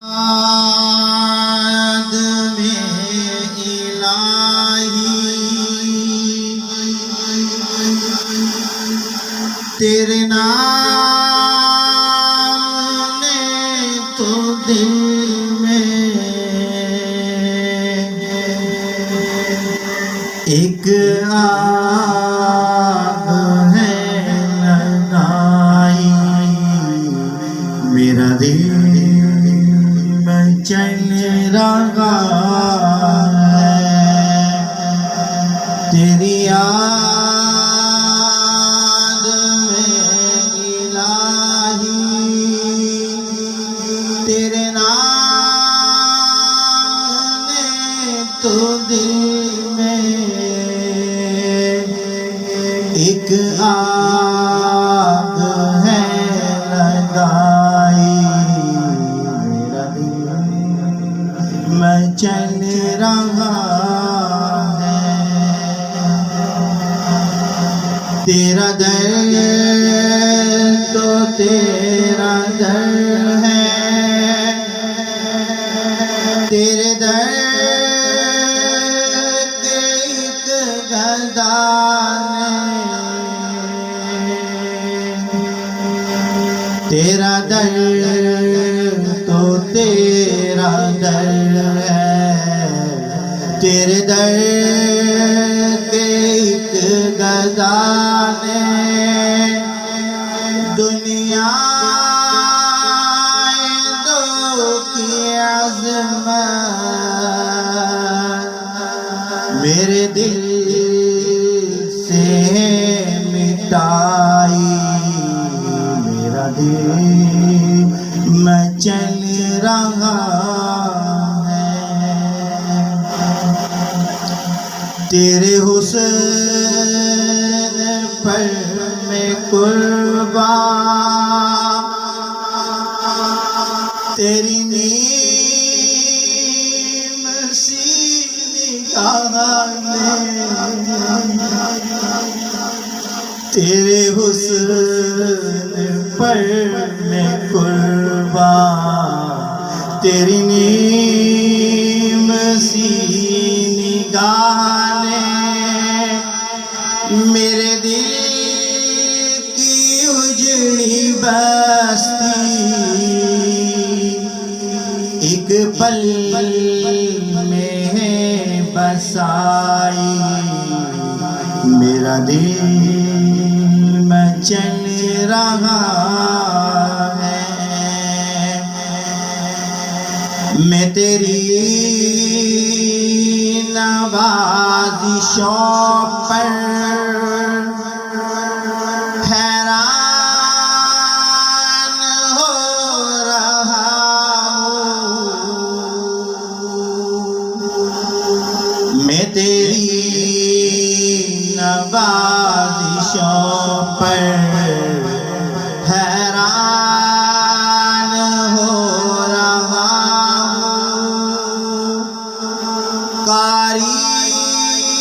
یاد میں الہی تیرے نام نے تو دل میں ایک آگ ہے لگائی میرا دل چل رہا ہے تیری یاد میں الہی تیرے نام نے تو دل میں ایک آگ ہے لگائی میں چل رہا ہے تیرا در تو تیرا در ہے تیرے در کے ایک گردان تیرا در تو تیرا در ہے تیرے در کے ایک گردان دنیا دو کی عظمت میرے دل سے مٹائی میرا دل میں چل رہا ہے تیرے حسن پر میں قربان تیری نیم سی نگاہ میں تیرے حسن پر میں قربان تیری نیم سی نگاہ نے میرے دل کی اجڑی بستی ایک پل میں ہے بسائی میرا دل میں چل رہا ہے میں تیری نوازشوں پر حیران ہو رہا ہوں میں تیری نوازشوں پر حیران